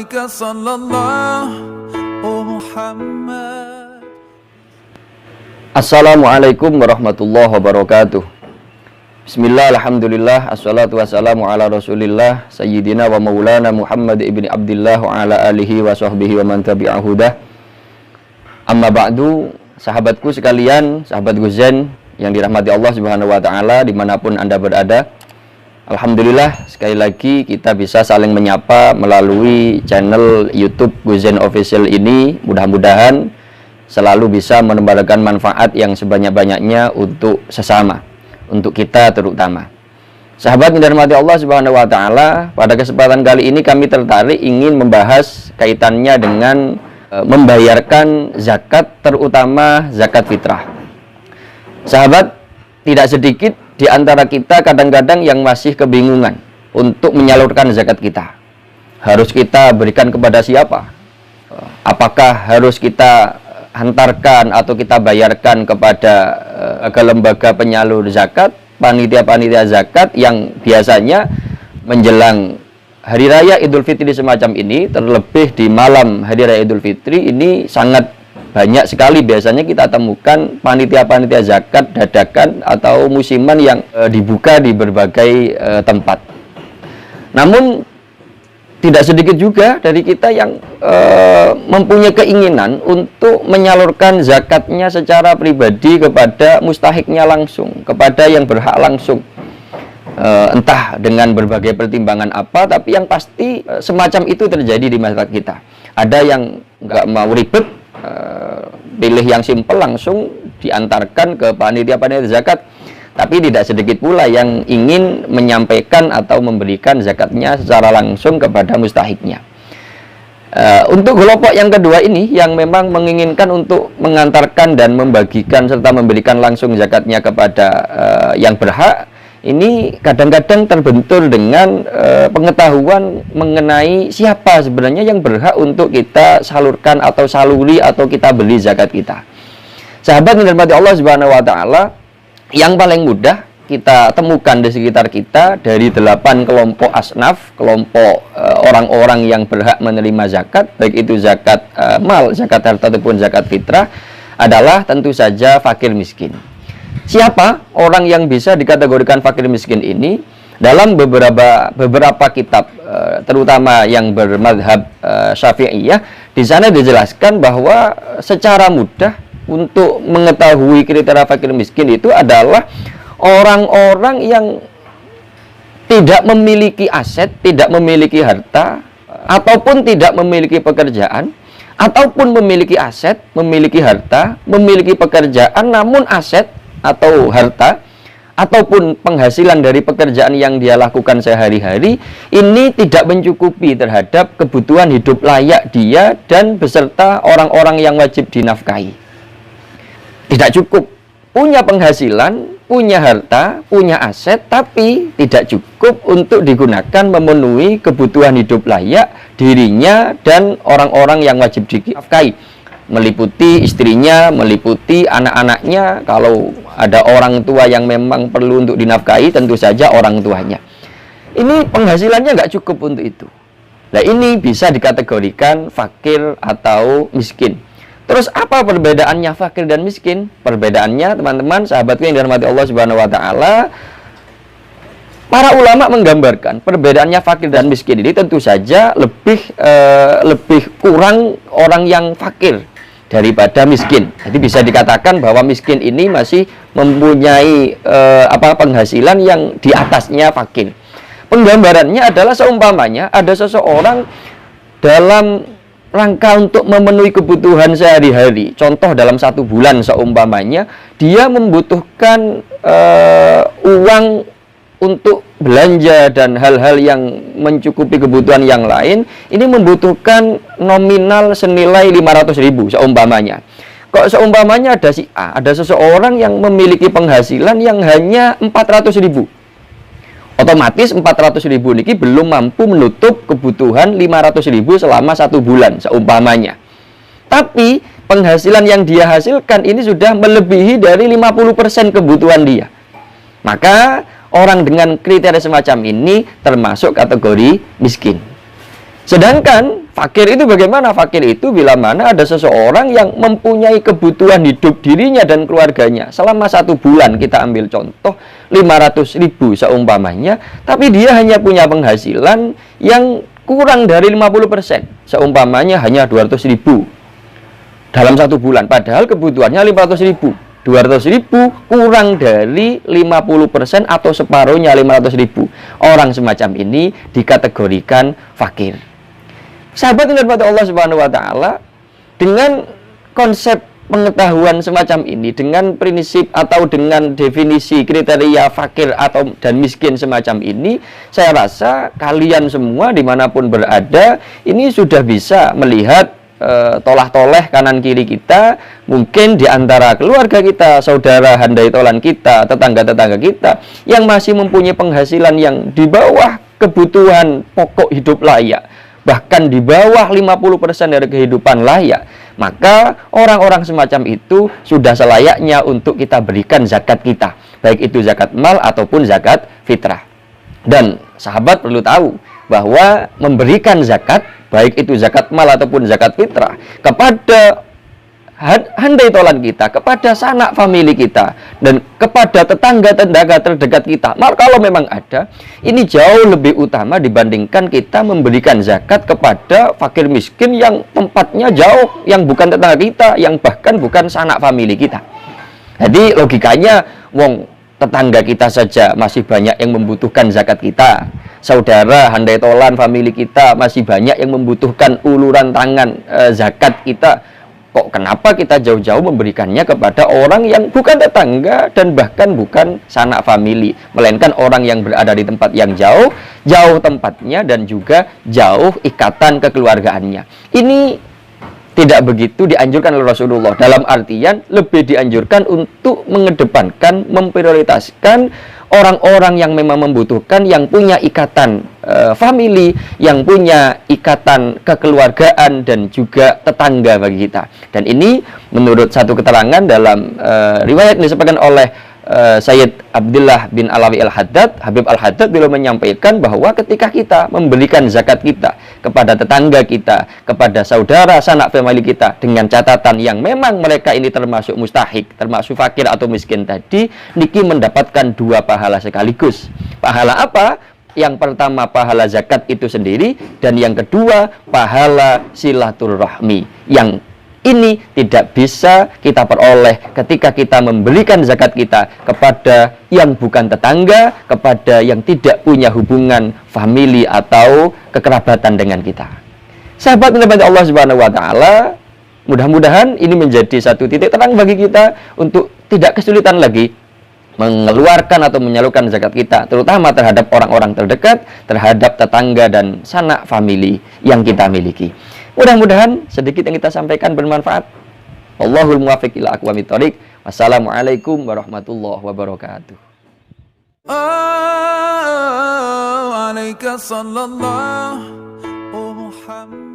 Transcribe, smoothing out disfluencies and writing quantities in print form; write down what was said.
عليك صلى الله محمد. Assalamualaikum warahmatullahi wabarakatuh. Bismillah, alhamdulillah, assalatu wassalamu ala rasulillah Sayyidina wa maulana Muhammad ibni Abdillah wa ala alihi wa sahbihi wa man tabi'ahudah. Amma ba'du, sahabatku sekalian, sahabat Guzen yang dirahmati Allah subhanahu wa ta'ala dimanapun Anda berada. Alhamdulillah, sekali lagi kita bisa saling menyapa melalui channel YouTube Guzen Official ini. Mudah-mudahan selalu bisa menebarkan manfaat yang sebanyak-banyaknya untuk sesama, untuk kita terutama. Sahabat yang dirahmati Allah subhanahu wa ta'ala, pada kesempatan kali ini kami tertarik ingin membahas kaitannya dengan membayarkan zakat, terutama zakat fitrah. Sahabat, tidak sedikit di antara kita kadang-kadang yang masih kebingungan untuk menyalurkan zakat kita. Harus kita berikan kepada siapa? Apakah harus kita hantarkan atau kita bayarkan kepada lembaga penyalur zakat, panitia-panitia zakat yang biasanya menjelang Hari Raya Idul Fitri semacam ini, terlebih di malam Hari Raya Idul Fitri ini sangat banyak sekali biasanya kita temukan panitia-panitia zakat dadakan atau musiman yang dibuka di berbagai tempat. Namun tidak sedikit juga dari kita yang mempunyai keinginan untuk menyalurkan zakatnya secara pribadi kepada mustahiknya langsung, kepada yang berhak langsung. Entah dengan berbagai pertimbangan apa, tapi yang pasti semacam itu terjadi di masyarakat kita. Ada yang nggak mau ribet, pilih yang simpel langsung diantarkan ke panitia-panitia zakat. Tapi tidak sedikit pula yang ingin menyampaikan atau memberikan zakatnya secara langsung kepada mustahiknya. Untuk kelompok yang kedua ini yang memang menginginkan untuk mengantarkan dan membagikan serta memberikan langsung zakatnya kepada yang berhak, ini kadang-kadang terbentur dengan pengetahuan mengenai siapa sebenarnya yang berhak untuk kita salurkan atau saluri atau kita beli zakat kita. Sahabat yang dirahmati Allah Subhanahu wa taala, yang paling mudah kita temukan di sekitar kita dari 8 kelompok asnaf, kelompok orang-orang yang berhak menerima zakat, baik itu zakat mal, zakat harta ataupun zakat fitrah, adalah tentu saja fakir miskin. Siapa orang yang bisa dikategorikan fakir miskin ini? Dalam beberapa kitab, terutama yang bermadhab Syafi'iyah, di sana dijelaskan bahwa secara mudah untuk mengetahui kriteria fakir miskin itu adalah orang-orang yang tidak memiliki aset, tidak memiliki harta, ataupun tidak memiliki pekerjaan, ataupun memiliki aset, memiliki harta, memiliki pekerjaan, namun aset atau harta ataupun penghasilan dari pekerjaan yang dia lakukan sehari-hari ini tidak mencukupi terhadap kebutuhan hidup layak dia dan beserta orang-orang yang wajib dinafkahi. Tidak cukup punya penghasilan, punya harta, punya aset, tapi tidak cukup untuk digunakan memenuhi kebutuhan hidup layak dirinya dan orang-orang yang wajib dinafkahi, meliputi istrinya, meliputi anak-anaknya. Kalau ada orang tua yang memang perlu untuk dinafkahi, tentu saja orang tuanya. Ini penghasilannya nggak cukup untuk itu. Nah, ini bisa dikategorikan fakir atau miskin. Terus apa perbedaannya fakir dan miskin? Perbedaannya, teman-teman, sahabatku yang dirahmati Allah Subhanahu wa taala, para ulama menggambarkan perbedaannya fakir dan miskin ini tentu saja lebih kurang orang yang fakir daripada miskin. Jadi bisa dikatakan bahwa miskin ini masih mempunyai penghasilan yang di atasnya fakir. Penggambarannya adalah seumpamanya ada seseorang dalam rangka untuk memenuhi kebutuhan sehari-hari. Contoh dalam 1 bulan seumpamanya dia membutuhkan uang untuk belanja dan hal-hal yang mencukupi kebutuhan yang lain, ini membutuhkan nominal senilai 500.000 seumpamanya. Kok seumpamanya ada si A, ada seseorang yang memiliki penghasilan yang hanya 400.000. Otomatis 400.000 ini belum mampu menutup kebutuhan 500.000 selama 1 bulan seumpamanya. Tapi penghasilan yang dia hasilkan ini sudah melebihi dari 50% kebutuhan dia. Maka orang dengan kriteria semacam ini termasuk kategori miskin. Sedangkan Fakir itu bagaimana? Fakir itu bila mana ada seseorang yang mempunyai kebutuhan hidup dirinya dan keluarganya selama 1 bulan, kita ambil contoh 500.000 seumpamanya, tapi dia hanya punya penghasilan yang kurang dari 50%, seumpamanya hanya 200.000 dalam 1 bulan, padahal kebutuhannya 500.000. 200.000 kurang dari 50% atau separuhnya 500.000. Orang semacam ini dikategorikan fakir. Sahabat yang dirahmati Allah Subhanahu wa taala, dengan konsep pengetahuan semacam ini, dengan prinsip atau dengan definisi kriteria fakir atau dan miskin semacam ini, saya rasa kalian semua dimanapun berada ini sudah bisa melihat tolah-toleh kanan kiri kita, mungkin di antara keluarga kita, saudara handai tolan kita, tetangga-tetangga kita yang masih mempunyai penghasilan yang di bawah kebutuhan pokok hidup layak, bahkan di bawah 50% dari kehidupan layak. Maka orang-orang semacam itu sudah selayaknya untuk kita berikan zakat kita, baik itu zakat mal ataupun zakat fitrah. Dan sahabat perlu tahu bahwa memberikan zakat, baik itu zakat mal ataupun zakat fitrah, kepada handai tolan kita, kepada sanak famili kita, dan kepada tetangga-tetangga terdekat kita, maka kalau memang ada, ini jauh lebih utama dibandingkan kita memberikan zakat kepada fakir miskin yang tempatnya jauh, yang bukan tetangga kita, yang bahkan bukan sanak famili kita. Jadi logikanya, wong tetangga kita saja masih banyak yang membutuhkan zakat kita, saudara handai tolan famili kita masih banyak yang membutuhkan uluran tangan zakat kita, kok kenapa kita jauh-jauh memberikannya kepada orang yang bukan tetangga dan bahkan bukan sanak famili, melainkan orang yang berada di tempat yang jauh, jauh tempatnya dan juga jauh ikatan kekeluargaannya. Ini tidak begitu dianjurkan oleh Rasulullah, dalam artian lebih dianjurkan untuk mengedepankan, memprioritaskan orang-orang yang memang membutuhkan, yang punya ikatan famili, yang punya ikatan kekeluargaan dan juga tetangga bagi kita. Dan ini menurut satu keterangan dalam riwayat yang disebutkan oleh Sayyid Abdullah bin Alawi Al-Haddad, Habib Al-Haddad, beliau menyampaikan bahwa ketika kita memberikan zakat kita kepada tetangga kita, kepada saudara sanak famili kita, dengan catatan yang memang mereka ini termasuk mustahik, termasuk fakir atau miskin tadi, niki mendapatkan 2 pahala sekaligus. Pahala apa? Yang pertama pahala zakat itu sendiri, dan yang kedua pahala silaturahmi, yang ini tidak bisa kita peroleh ketika kita memberikan zakat kita kepada yang bukan tetangga, kepada yang tidak punya hubungan famili atau kekerabatan dengan kita. Sahabat yang dirahmati Allah Subhanahu wa taala, mudah-mudahan ini menjadi satu titik terang bagi kita untuk tidak kesulitan lagi mengeluarkan atau menyalurkan zakat kita, terutama terhadap orang-orang terdekat, terhadap tetangga dan sanak famili yang kita miliki. Mudah-mudahan sedikit yang kita sampaikan bermanfaat. Wallahul muwaffiq ila aqwamit thoriq. Wassalamualaikum warahmatullahi wabarakatuh. Alaika sallallahu Muhammad.